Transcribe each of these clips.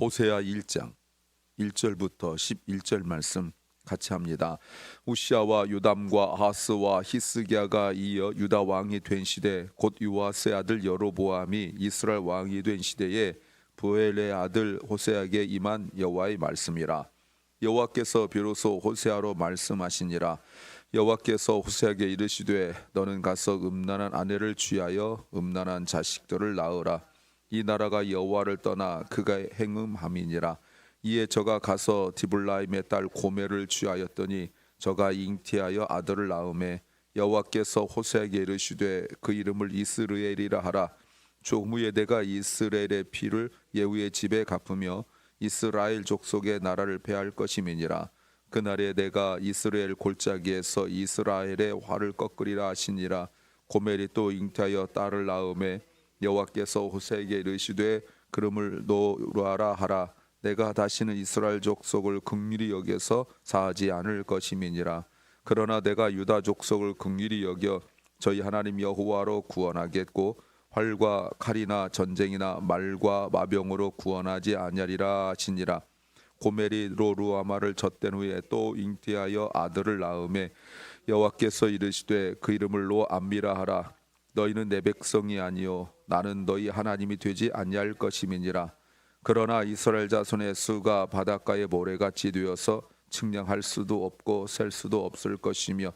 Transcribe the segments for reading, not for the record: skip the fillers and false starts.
호세아 1장 1절부터 11절 말씀 같이 합니다. 우시아와 요담과 아하스와 히스기야가 이어 유다 왕이 된 시대, 곧 요아스의 아들 여로보암이 이스라엘 왕이 된 시대에 부엘의 아들 호세아에게 임한 여호와의 말씀이라. 여호와께서 비로소 호세아로 말씀하시니라. 여호와께서 호세아에게 이르시되 너는 가서 음란한 아내를 취하여 음란한 자식들을 낳으라. 이 나라가 여호와를 떠나 그가 행음함이니라. 이에 저가 가서 디블라임의 딸 고멜을 취하였더니 저가 잉태하여 아들을 낳음에 여호와께서 호세아에게 이르시되 그 이름을 이스르엘이라 하라. 조무에 내가 이스라엘의 피를 예후의 집에 갚으며 이스라엘 족속의 나라를 패할 것임이니라. 그날에 내가 이스라엘 골짜기에서 이스라엘의 활을 꺾으리라 하시니라. 고멜이 또 잉태하여 딸을 낳음에 여호와께서 호세아에게 이르시되 그름을 노루아라 하라. 내가 다시는 이스라엘 족속을 긍휼히 여겨서 사하지 않을 것임이니라. 그러나 내가 유다 족속을 긍휼히 여겨 저희 하나님 여호와로 구원하겠고 활과 칼이나 전쟁이나 말과 마병으로 구원하지 아니하리라 하시니라. 고멜이 로루아마를 젖된 후에 또 잉태하여 아들을 낳음에 여호와께서 이르시되 그 이름을 로암미라 하라. 너희는 내 백성이 아니요 나는 너희 하나님이 되지 아니할 것임이니라. 그러나 이스라엘 자손의 수가 바닷가의 모래같이 되어서 측량할 수도 없고 셀 수도 없을 것이며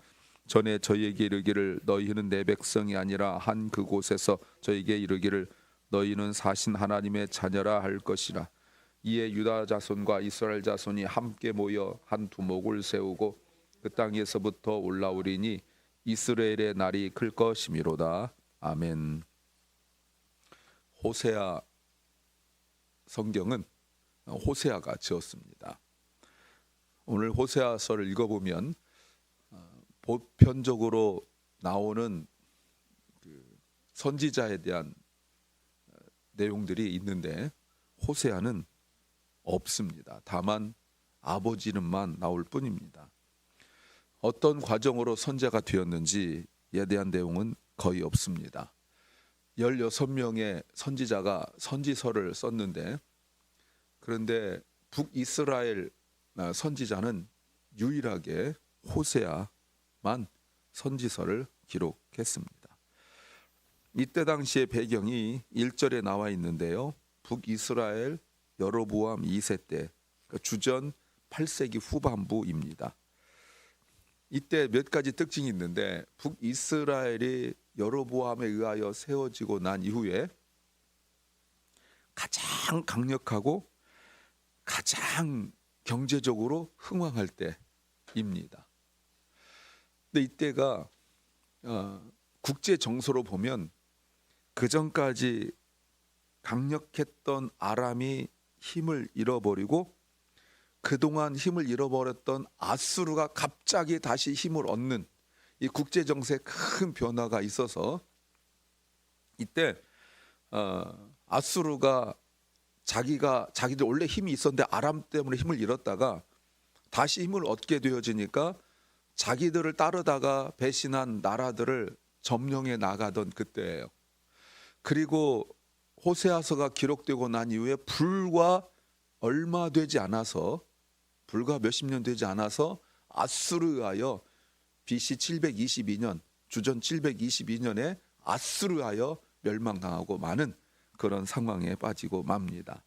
전에 저희에게 이르기를 너희는 내 백성이 아니라 한 그곳에서 저희에게 이르기를 너희는 사신 하나님의 자녀라 할 것이라. 이에 유다 자손과 이스라엘 자손이 함께 모여 한 두목을 세우고 그 땅에서부터 올라오리니 이스라엘의 날이 클 것이미로다. 아멘. 호세아 성경은 호세아가 지었습니다. 오늘 호세아서를 읽어보면 보편적으로 나오는 선지자에 대한 내용들이 있는데 호세아는 없습니다. 다만 아버지 이름만 나올 뿐입니다. 어떤 과정으로 선지자가 되었는지에 대한 내용은 거의 없습니다. 16명의 선지자가 선지서를 썼는데 그런데 북이스라엘 선지자는 유일하게 호세아만 선지서를 기록했습니다. 이때 당시의 배경이 1절에 나와 있는데요. 북이스라엘 여로보암 2세 때 주전 8세기 후반부입니다. 이때 몇 가지 특징이 있는데 북이스라엘이 여로보암에 의하여 세워지고 난 이후에 가장 강력하고 가장 경제적으로 흥왕할 때입니다. 근데 이때가 국제 정서로 보면 그 전까지 강력했던 아람이 힘을 잃어버리고 그동안 힘을 잃어버렸던 아수르가 갑자기 다시 힘을 얻는 이 국제 정세에 큰 변화가 있어서 이때 아수르가 자기들 원래 힘이 있었는데 아람 때문에 힘을 잃었다가 다시 힘을 얻게 되어지니까 자기들을 따르다가 배신한 나라들을 점령해 나가던 그때예요. 그리고 호세아서가 기록되고 난 이후에 불과 몇십 년 되지 않아서 아수르에 의하여 BC 722년 주전 722년에 아수르에 의하여 멸망당하고 많은 그런 상황에 빠지고 맙니다.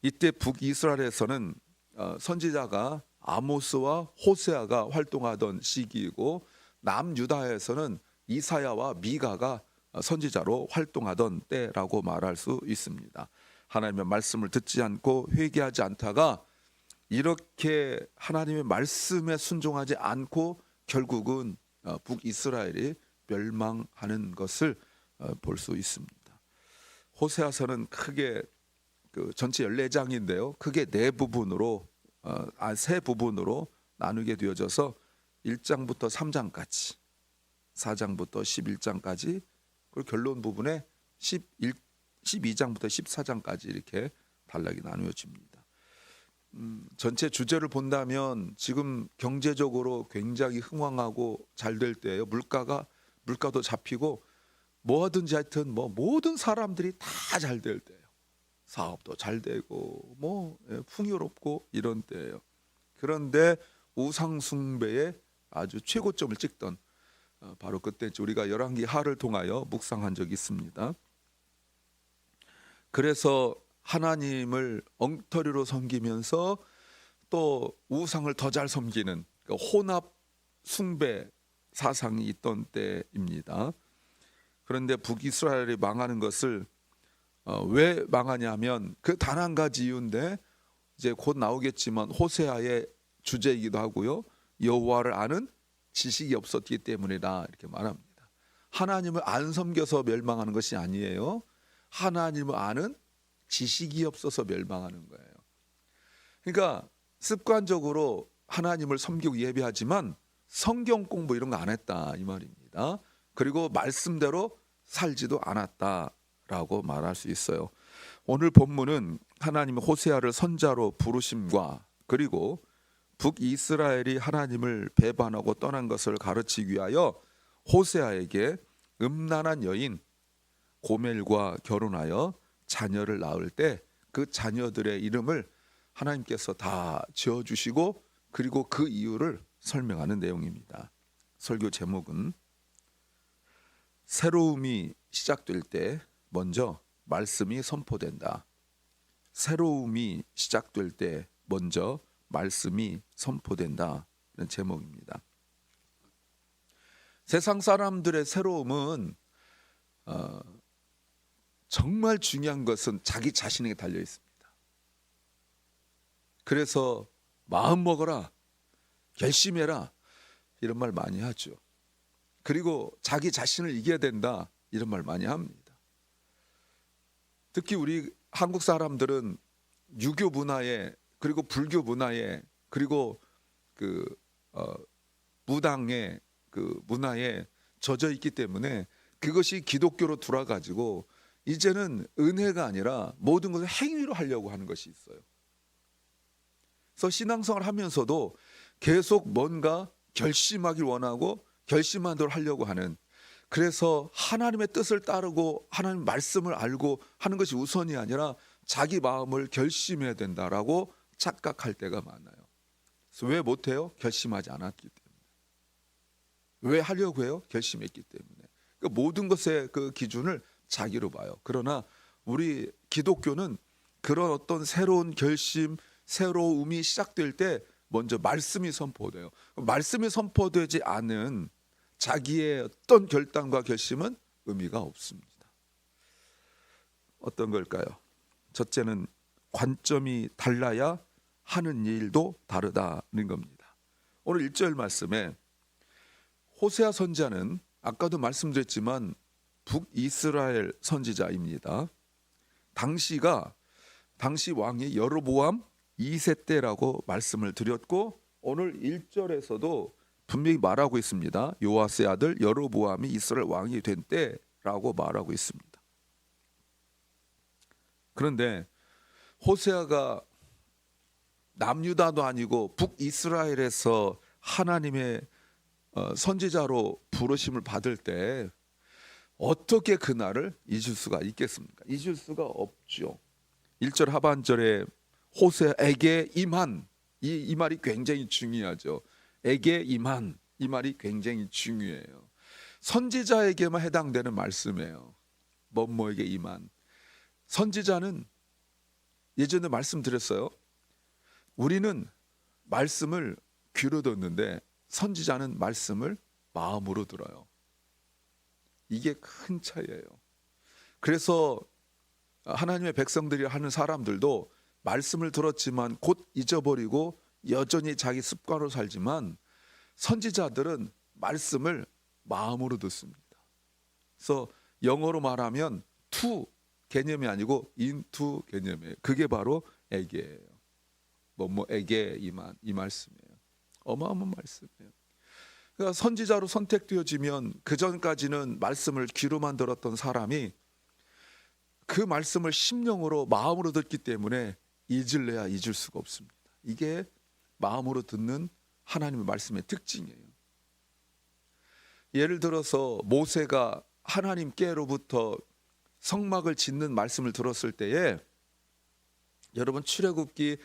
이때 북이스라엘에서는 선지자가 아모스와 호세아가 활동하던 시기이고 남유다에서는 이사야와 미가가 선지자로 활동하던 때라고 말할 수 있습니다. 하나님의 말씀을 듣지 않고 회개하지 않다가 이렇게 하나님의 말씀에 순종하지 않고 결국은 북이스라엘이 멸망하는 것을 볼 수 있습니다. 호세아서는 크게 전체 14장인데요. 크게 세 부분으로 나누게 되어져서 1장부터 3장까지 4장부터 11장까지 그리고 결론 부분에 12장부터 14장까지 이렇게 단락이 나누어집니다. 전체 주제를 본다면 지금 경제적으로 굉장히 흥왕하고 잘 될 때예요. 물가도 잡히고 뭐든지 하여튼 모든 사람들이 다 잘 될 때예요. 사업도 잘 되고 뭐 풍요롭고 이런 때예요. 그런데 우상 숭배의 아주 최고점을 찍던 바로 그때 우리가 열왕기 하를 통하여 묵상한 적이 있습니다. 그래서 하나님을 엉터리로 섬기면서 또 우상을 더 잘 섬기는 혼합 숭배 사상이 있던 때입니다. 그런데 북이스라엘이 망하는 것을 왜 망하냐면 그 단 한 가지 이유인데 이제 곧 나오겠지만 호세아의 주제이기도 하고요. 여호와를 아는 지식이 없었기 때문이다 이렇게 말합니다. 하나님을 안 섬겨서 멸망하는 것이 아니에요. 하나님을 아는 지식이 없어서 멸망하는 거예요. 그러니까 습관적으로 하나님을 섬기고 예배하지만 성경 공부 이런 거 안 했다 이 말입니다. 그리고 말씀대로 살지도 않았다라고 말할 수 있어요. 오늘 본문은 하나님의 호세아를 선자로 부르심과 그리고 북이스라엘이 하나님을 배반하고 떠난 것을 가르치기 위하여 호세아에게 음란한 여인 고멜과 결혼하여 자녀를 낳을 때 그 자녀들의 이름을 하나님께서 다 지어주시고 그리고 그 이유를 설명하는 내용입니다. 설교 제목은 새로움이 시작될 때 먼저 말씀이 선포된다. 새로움이 시작될 때 먼저 말씀이 선포된다. 이런 제목입니다. 세상 사람들의 새로움은 정말 중요한 것은 자기 자신에게 달려 있습니다. 그래서 마음 먹어라, 결심해라 이런 말 많이 하죠. 그리고 자기 자신을 이겨야 된다 이런 말 많이 합니다. 특히 우리 한국 사람들은 유교 문화에 그리고 불교 문화에 그리고 무당의 그 문화에 젖어 있기 때문에 그것이 기독교로 돌아가지고 이제는 은혜가 아니라 모든 것을 행위로 하려고 하는 것이 있어요. 그래서 신앙생활을 하면서도 계속 뭔가 결심하길 원하고 결심한 대로 하려고 하는, 그래서 하나님의 뜻을 따르고 하나님 말씀을 알고 하는 것이 우선이 아니라 자기 마음을 결심해야 된다라고 착각할 때가 많아요. 그래서 왜 못해요? 결심하지 않았기 때문에. 왜 하려고 해요? 결심했기 때문에. 그러니까 모든 것의 그 기준을 자기로 봐요. 그러나 우리 기독교는 그런 어떤 새로운 결심, 새로움이 시작될 때 먼저 말씀이 선포돼요. 말씀이 선포되지 않은 자기의 어떤 결단과 결심은 의미가 없습니다. 어떤 걸까요? 첫째는 관점이 달라야 하는 일도 다르다는 겁니다. 오늘 1절 말씀에 호세아 선지자는 아까도 말씀드렸지만 북이스라엘 선지자입니다. 당시 왕이 여로보암 2세 때라고 말씀을 드렸고 오늘 1절에서도 분명히 말하고 있습니다. 요아스의 아들 여로보암이 이스라엘 왕이 된 때라고 말하고 있습니다. 그런데 호세아가 남유다도 아니고 북이스라엘에서 하나님의 선지자로 부르심을 받을 때 어떻게 그날을 잊을 수가 있겠습니까? 잊을 수가 없죠. 1절 하반절에 호세아에게 임한 이 말이 굉장히 중요하죠. 에게 임한 이 말이 굉장히 중요해요. 선지자에게만 해당되는 말씀이에요. 뭐뭐에게 임한. 선지자는 예전에 말씀드렸어요. 우리는 말씀을 귀로 듣는데 선지자는 말씀을 마음으로 들어요. 이게 큰 차이예요. 그래서 하나님의 백성들이 하는 사람들도 말씀을 들었지만 곧 잊어버리고 여전히 자기 습관으로 살지만 선지자들은 말씀을 마음으로 듣습니다. 그래서 영어로 말하면 to 개념이 아니고 into 개념이에요. 그게 바로 에게예요. 뭐뭐에게 임한 이 말씀이에요. 어마어마한 말씀이에요. 그러니까 선지자로 선택되어지면 그 전까지는 말씀을 귀로만 들었던 사람이 그 말씀을 심령으로 마음으로 듣기 때문에 잊을래야 잊을 수가 없습니다. 이게 마음으로 듣는 하나님의 말씀의 특징이에요. 예를 들어서 모세가 하나님께로부터 성막을 짓는 말씀을 들었을 때에 여러분 출애굽기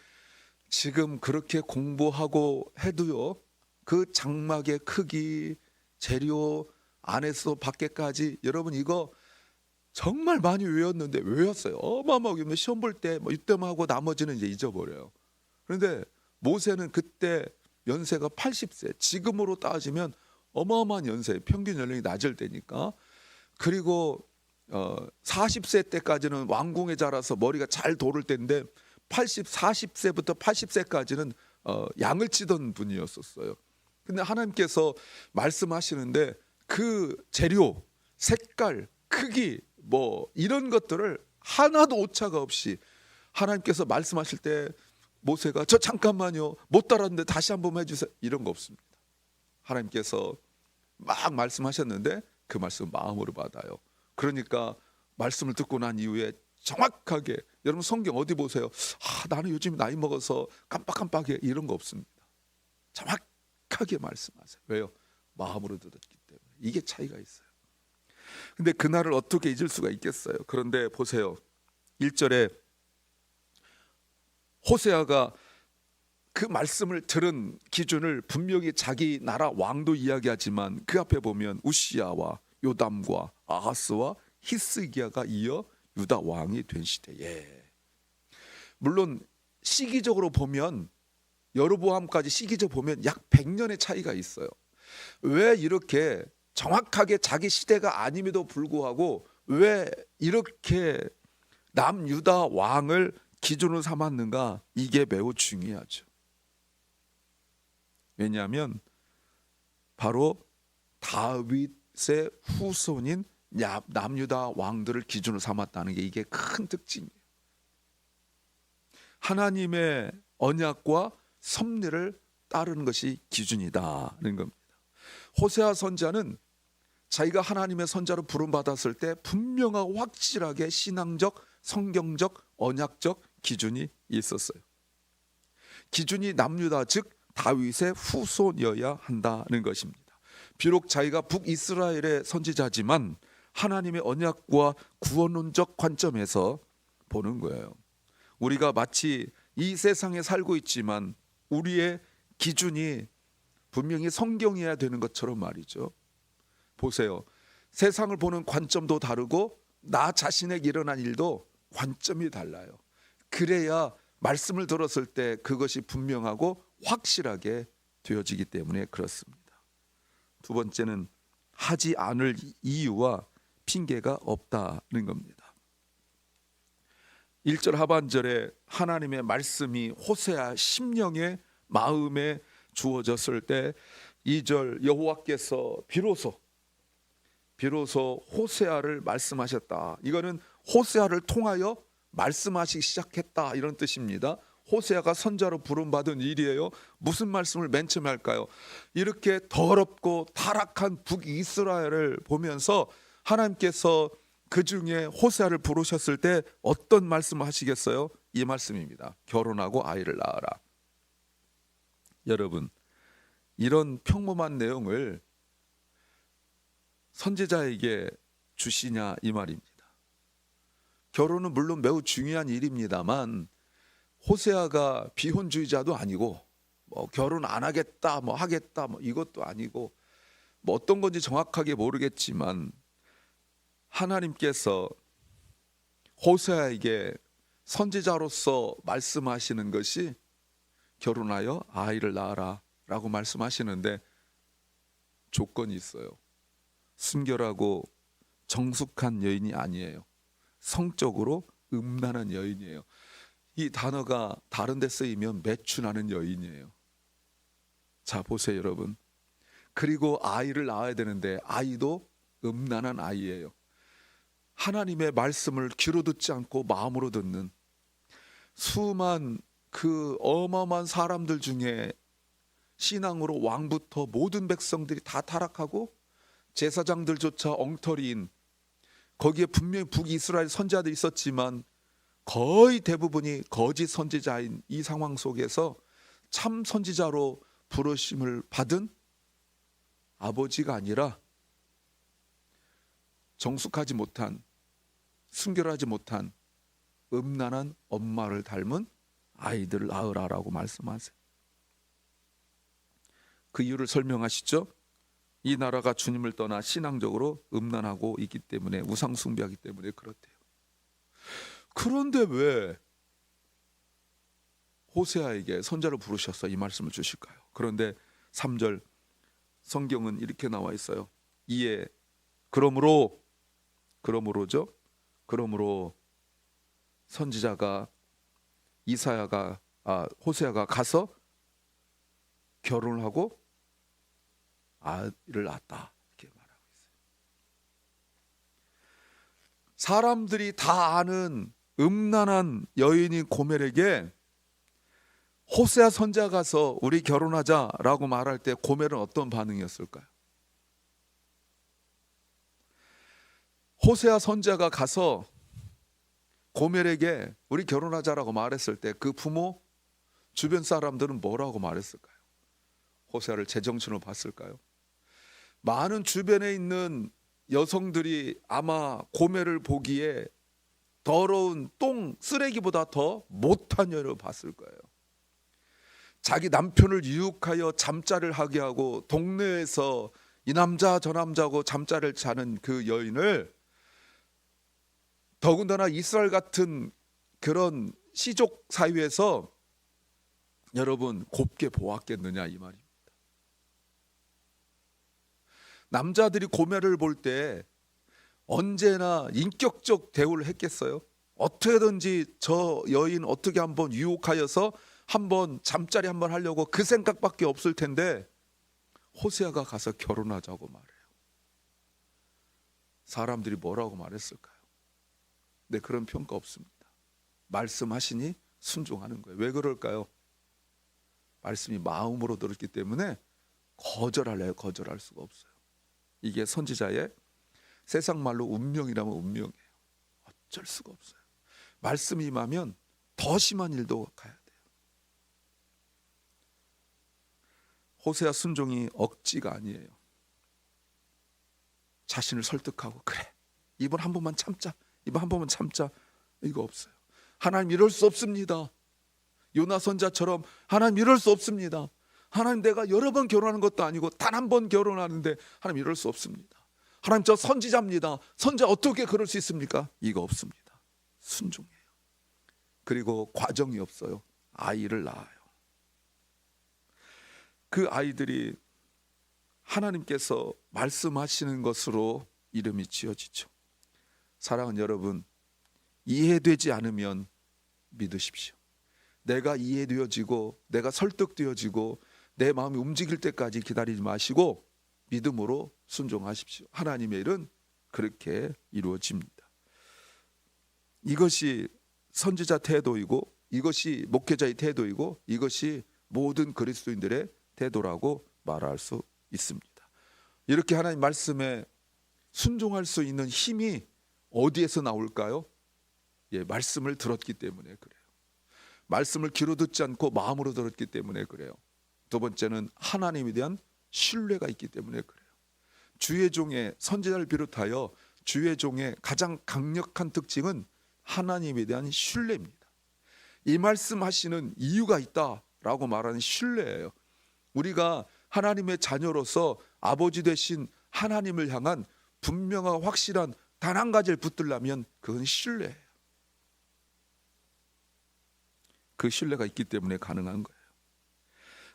지금 그렇게 공부하고 해도요, 그 장막의 크기, 재료, 안에서 밖에까지 여러분 이거 정말 많이 외웠는데 외웠어요. 어마어마하게 시험 볼 때 뭐 이때만 하고 나머지는 이제 잊어버려요. 그런데 모세는 그때 연세가 80세, 지금으로 따지면 어마어마한 연세, 평균 연령이 낮을 때니까. 그리고 40세 때까지는 왕궁에 자라서 머리가 잘 도를 때인데 40세부터 80세까지는 양을 치던 분이었었어요. 근데 하나님께서 말씀하시는데 그 재료, 색깔, 크기 뭐 이런 것들을 하나도 오차가 없이 하나님께서 말씀하실 때 모세가 저 잠깐만요 못 따랐는데 다시 한 번 해주세요 이런 거 없습니다. 하나님께서 막 말씀하셨는데 그 말씀 마음으로 받아요. 그러니까 말씀을 듣고 난 이후에 정확하게, 여러분 성경 어디 보세요. 나는 요즘 나이 먹어서 깜빡깜빡해 이런 거 없습니다. 정확하게 말씀하세요. 왜요? 마음으로 들었기 때문에. 이게 차이가 있어요. 근데 그날을 어떻게 잊을 수가 있겠어요. 그런데 보세요. 1절에 호세아가 그 말씀을 들은 기준을 분명히 자기 나라 왕도 이야기하지만 그 앞에 보면 우시야와 요담과 아하스와 히스기야가 이어 유다 왕이 된 시대에, 물론 시기적으로 보면 여로보암까지 시기적으로 보면 약 100년의 차이가 있어요. 왜 이렇게 정확하게 자기 시대가 아님에도 불구하고 왜 이렇게 남유다 왕을 기준으로 삼았는가? 이게 매우 중요하죠. 왜냐하면 바로 다윗의 후손인 남유다 왕들을 기준으로 삼았다는 게 이게 큰 특징이에요. 하나님의 언약과 섭리를 따르는 것이 기준이다는 겁니다. 호세아 선자는 자기가 하나님의 선자로 부름받았을 때 분명하고 확실하게 신앙적, 성경적, 언약적 기준이 있었어요. 기준이 남유다 즉 다윗의 후손이어야 한다는 것입니다. 비록 자기가 북이스라엘의 선지자지만 하나님의 언약과 구원론적 관점에서 보는 거예요. 우리가 마치 이 세상에 살고 있지만 우리의 기준이 분명히 성경이어야 되는 것처럼 말이죠. 보세요. 세상을 보는 관점도 다르고 나 자신에게 일어난 일도 관점이 달라요. 그래야 말씀을 들었을 때 그것이 분명하고 확실하게 되어지기 때문에 그렇습니다. 두 번째는 하지 않을 이유와 핑계가 없다는 겁니다. 1절 하반절에 하나님의 말씀이 호세아 심령의 마음에 주어졌을 때 2절 여호와께서 비로소 호세아를 말씀하셨다. 이거는 호세아를 통하여 말씀하시기 시작했다 이런 뜻입니다. 호세아가 선자로 부름받은 일이에요. 무슨 말씀을 맨 처음에 할까요? 이렇게 더럽고 타락한 북이스라엘을 보면서 하나님께서 그 중에 호세아를 부르셨을 때 어떤 말씀을 하시겠어요? 이 말씀입니다. 결혼하고 아이를 낳아라. 여러분, 이런 평범한 내용을 선지자에게 주시냐 이 말입니다. 결혼은 물론 매우 중요한 일입니다만 호세아가 비혼주의자도 아니고 뭐 결혼 안 하겠다 뭐 하겠다 뭐 이것도 아니고 뭐 어떤 건지 정확하게 모르겠지만 하나님께서 호세아에게 선지자로서 말씀하시는 것이 결혼하여 아이를 낳아라 라고 말씀하시는데 조건이 있어요. 순결하고 정숙한 여인이 아니에요. 성적으로 음란한 여인이에요. 이 단어가 다른 데 쓰이면 매춘하는 여인이에요. 자 보세요 여러분. 그리고 아이를 낳아야 되는데 아이도 음란한 아이예요. 하나님의 말씀을 귀로 듣지 않고 마음으로 듣는 수만 그 어마어마한 사람들 중에 신앙으로 왕부터 모든 백성들이 다 타락하고 제사장들조차 엉터리인, 거기에 분명히 북이스라엘 선지자들이 있었지만 거의 대부분이 거짓 선지자인 이 상황 속에서 참 선지자로 부르심을 받은 아버지가 아니라 정숙하지 못한, 순결하지 못한 음란한 엄마를 닮은 아이들을 낳으라라고 말씀하세요. 그 이유를 설명하시죠. 이 나라가 주님을 떠나 신앙적으로 음란하고 있기 때문에, 우상 숭배하기 때문에 그렇대요. 그런데 왜 호세아에게 선자를 부르셔서 이 말씀을 주실까요? 그런데 3절 성경은 이렇게 나와 있어요. 이에 그러므로죠. 그러므로 선지자가 호세아가 가서 결혼을 하고 아이를 낳았다, 이렇게 말하고 있어요. 사람들이 다 아는 음란한 여인인 고멜에게 호세아 선지자가 가서 우리 결혼하자라고 말할 때 고멜은 어떤 반응이었을까요? 호세아 선지자가 가서 고멜에게 우리 결혼하자라고 말했을 때 그 부모, 주변 사람들은 뭐라고 말했을까요? 호세아를 제정신으로 봤을까요? 많은 주변에 있는 여성들이 아마 고멜을 보기에 더러운 똥 쓰레기보다 더 못한 여인을 봤을 거예요. 자기 남편을 유혹하여 잠자를 하게 하고 동네에서 이 남자 저 남자하고 잠자를 자는 그 여인을, 더군다나 이스라엘 같은 그런 시족 사회에서 여러분 곱게 보았겠느냐, 이 말입니다. 남자들이 고멜을 볼 때 언제나 인격적 대우를 했겠어요? 어떻게든지 저 여인 어떻게 한번 유혹하여서 한번 잠자리 한번 하려고 그 생각밖에 없을 텐데 호세아가 가서 결혼하자고 말해요. 사람들이 뭐라고 말했을까요? 네, 그런 평가 없습니다. 말씀하시니 순종하는 거예요. 왜 그럴까요? 말씀이 마음으로 들었기 때문에 거절할 수가 없어요. 이게 선지자의 세상 말로 운명이라면 운명이에요. 어쩔 수가 없어요. 말씀이 임하면 더 심한 일도 가야 돼요. 호세아 순종이 억지가 아니에요. 자신을 설득하고, 그래, 이번 한 번만 참자, 이거 없어요. 하나님 이럴 수 없습니다. 요나 선자처럼 하나님 이럴 수 없습니다. 하나님 내가 여러 번 결혼하는 것도 아니고 단 한 번 결혼하는데 하나님 이럴 수 없습니다. 하나님 저 선지자입니다. 선지자 어떻게 그럴 수 있습니까? 이거 없습니다. 순종해요. 그리고 과정이 없어요. 아이를 낳아요. 그 아이들이 하나님께서 말씀하시는 것으로 이름이 지어지죠. 사랑하는 여러분, 이해되지 않으면 믿으십시오. 내가 이해되어지고 내가 설득되어지고 내 마음이 움직일 때까지 기다리지 마시고 믿음으로 순종하십시오. 하나님의 일은 그렇게 이루어집니다. 이것이 선지자 태도이고, 이것이 목회자의 태도이고, 이것이 모든 그리스도인들의 태도라고 말할 수 있습니다. 이렇게 하나님 말씀에 순종할 수 있는 힘이 어디에서 나올까요? 말씀을 들었기 때문에 그래요. 말씀을 귀로 듣지 않고 마음으로 들었기 때문에 그래요. 두 번째는 하나님에 대한 신뢰가 있기 때문에 그래요. 주의 종의 선지자를 비롯하여 주의 종의 가장 강력한 특징은 하나님에 대한 신뢰입니다. 이 말씀하시는 이유가 있다라고 말하는 신뢰예요. 우리가 하나님의 자녀로서 아버지 되신 하나님을 향한 분명하고 확실한 단 한 가지를 붙들려면 그건 신뢰예요. 그 신뢰가 있기 때문에 가능한 거예요.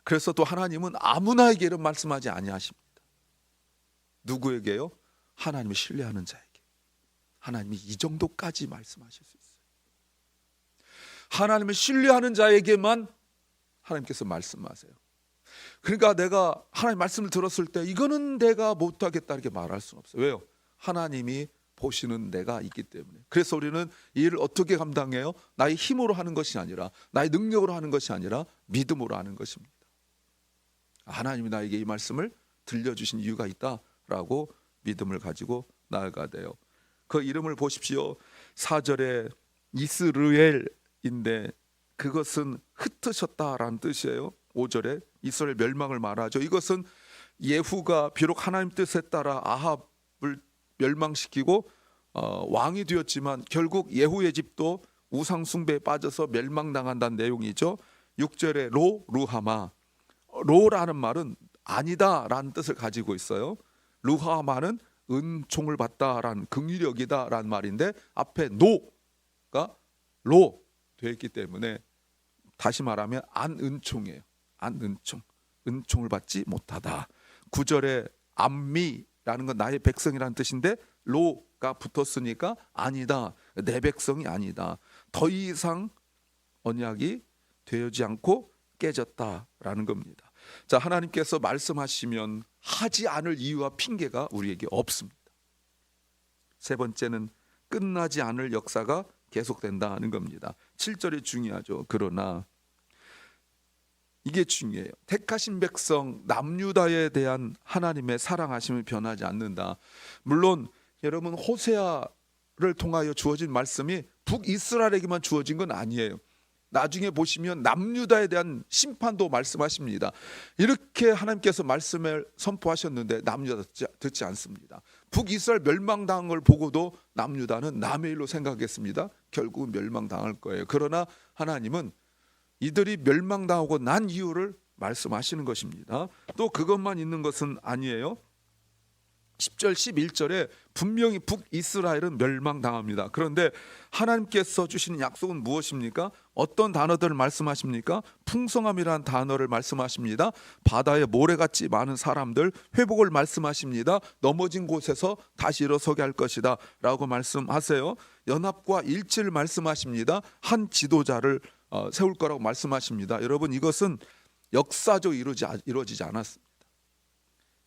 그래서 또 하나님은 아무나에게 이런 말씀하지 아니하십니다. 누구에게요? 하나님을 신뢰하는 자에게. 하나님이 이 정도까지 말씀하실 수 있어요. 하나님을 신뢰하는 자에게만 하나님께서 말씀하세요. 그러니까 내가 하나님 말씀을 들었을 때 이거는 내가 못하겠다 이렇게 말할 수는 없어요. 왜요? 하나님이 보시는 내가 있기 때문에. 그래서 우리는 이 일을 어떻게 감당해요? 나의 힘으로 하는 것이 아니라, 나의 능력으로 하는 것이 아니라 믿음으로 하는 것입니다. 하나님이 나에게 이 말씀을 들려주신 이유가 있다라고 믿음을 가지고 나아가야 돼요. 그 이름을 보십시오. 4절에 이스르엘인데 그것은 흩으셨다라는 뜻이에요. 5절에 이스라엘 멸망을 말하죠. 이것은 예후가 비록 하나님 뜻에 따라 아합을 멸망시키고 왕이 되었지만 결국 예후의 집도 우상 숭배에 빠져서 멸망당한다는 내용이죠. 6절에 루하마, 로라는 말은 아니다라는 뜻을 가지고 있어요. 루하마는 은총을 받다라는 긍휼력이다라는 말인데 앞에 노가 로 되어 있기 때문에 다시 말하면 안은총이에요. 안은총, 은총을 받지 못하다. 9절에 암미라는 건 나의 백성이라는 뜻인데 로가 붙었으니까 아니다, 내 백성이 아니다. 더 이상 언약이 되어지 않고 깨졌다라는 겁니다. 자, 하나님께서 말씀하시면 하지 않을 이유와 핑계가 우리에게 없습니다. 세 번째는 끝나지 않을 역사가 계속된다는 겁니다. 7절이 중요하죠. 그러나 이게 중요해요. 택하신 백성 남유다에 대한 하나님의 사랑하심을 변하지 않는다. 물론 여러분, 호세아를 통하여 주어진 말씀이 북이스라엘에게만 주어진 건 아니에요. 나중에 보시면 남유다에 대한 심판도 말씀하십니다. 이렇게 하나님께서 말씀을 선포하셨는데 남유다 듣지 않습니다. 북이스라엘 멸망당한 걸 보고도 남유다는 남의 일로 생각했습니다. 결국은 멸망당할 거예요. 그러나 하나님은 이들이 멸망당하고 난 이유를 말씀하시는 것입니다. 또 그것만 있는 것은 아니에요. 10절 11절에 분명히 북이스라엘은 멸망당합니다. 그런데 하나님께서 주시는 약속은 무엇입니까? 어떤 단어들을 말씀하십니까? 풍성함이라는 단어를 말씀하십니다. 바다에 모래같이 많은 사람들, 회복을 말씀하십니다. 넘어진 곳에서 다시 일어서게 할 것이다 라고 말씀하세요. 연합과 일치를 말씀하십니다. 한 지도자를 세울 거라고 말씀하십니다. 여러분, 이것은 역사적으로 이루어지지 않았습니다.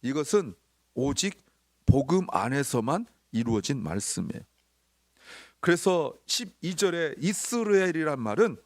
이것은 오직 복음 안에서만 이루어진 말씀이에요. 그래서 12절에 이스라엘이란 말은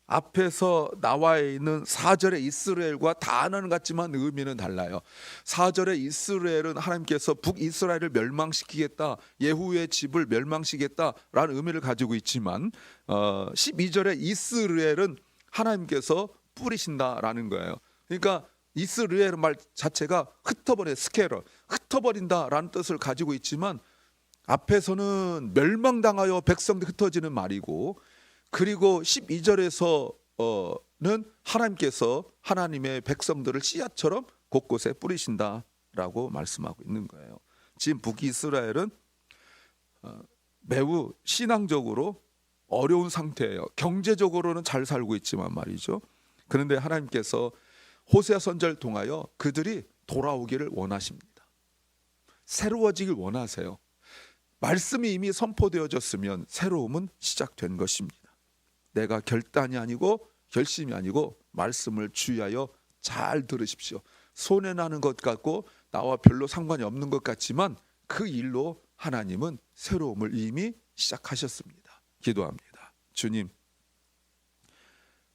앞에서 나와 있는 4절의 이스라엘과 단어는 같지만 의미는 달라요. 4절의 이스라엘은 하나님께서 북이스라엘을 멸망시키겠다, 예후의 집을 멸망시키겠다라는 의미를 가지고 있지만 12절의 이스라엘은 하나님께서 뿌리신다라는 거예요. 그러니까 이스라엘 말 자체가 흩어버려, 스케러, 흩어버린다라는 뜻을 가지고 있지만 앞에서는 멸망당하여 백성들이 흩어지는 말이고, 그리고 12절에서는 하나님께서 하나님의 백성들을 씨앗처럼 곳곳에 뿌리신다라고 말씀하고 있는 거예요. 지금 북이스라엘은 매우 신앙적으로 어려운 상태예요. 경제적으로는 잘 살고 있지만 말이죠. 그런데 하나님께서 호세아 선지자를 통하여 그들이 돌아오기를 원하십니다. 새로워지길 원하세요. 말씀이 이미 선포되어졌으면 새로움은 시작된 것입니다. 내가 결단이 아니고 결심이 아니고 말씀을 주의하여 잘 들으십시오. 손해나는 것 같고 나와 별로 상관이 없는 것 같지만 그 일로 하나님은 새로움을 이미 시작하셨습니다. 기도합니다. 주님,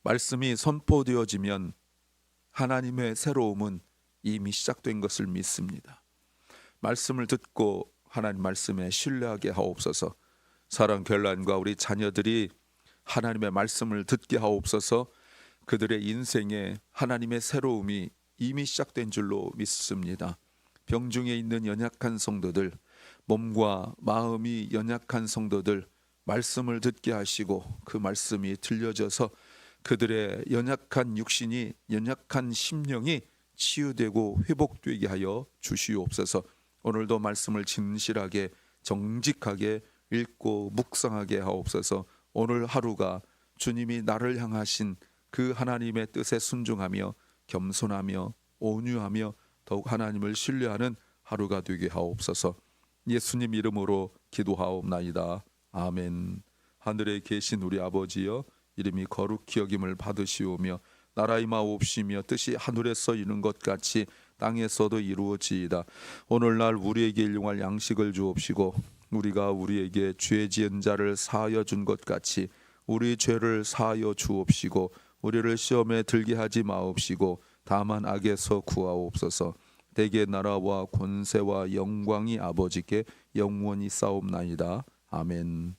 말씀이 선포되어지면 하나님의 새로움은 이미 시작된 것을 믿습니다. 말씀을 듣고 하나님 말씀에 신뢰하게 하옵소서. 사랑 결란과 우리 자녀들이 하나님의 말씀을 듣게 하옵소서. 그들의 인생에 하나님의 새로움이 이미 시작된 줄로 믿습니다. 병중에 있는 연약한 성도들, 몸과 마음이 연약한 성도들, 말씀을 듣게 하시고 그 말씀이 들려져서 그들의 연약한 육신이, 연약한 심령이 치유되고 회복되게 하여 주시옵소서. 오늘도 말씀을 진실하게 정직하게 읽고 묵상하게 하옵소서. 오늘 하루가 주님이 나를 향하신 그 하나님의 뜻에 순종하며 겸손하며 온유하며 더욱 하나님을 신뢰하는 하루가 되게 하옵소서. 예수님 이름으로 기도하옵나이다. 아멘. 하늘에 계신 우리 아버지여, 이름이 거룩히 여김을 받으시오며 나라 임하옵시며 뜻이 하늘에서 이룬 것 같이 땅에서도 이루어지이다. 오늘날 우리에게 일용할 양식을 주옵시고 우리가 우리에게 죄 지은 자를 사하여 준 것 같이 우리 죄를 사하여 주옵시고 우리를 시험에 들게 하지 마옵시고 다만 악에서 구하옵소서. 대개 나라와 권세와 영광이 아버지께 영원히 싸움나이다. 아멘.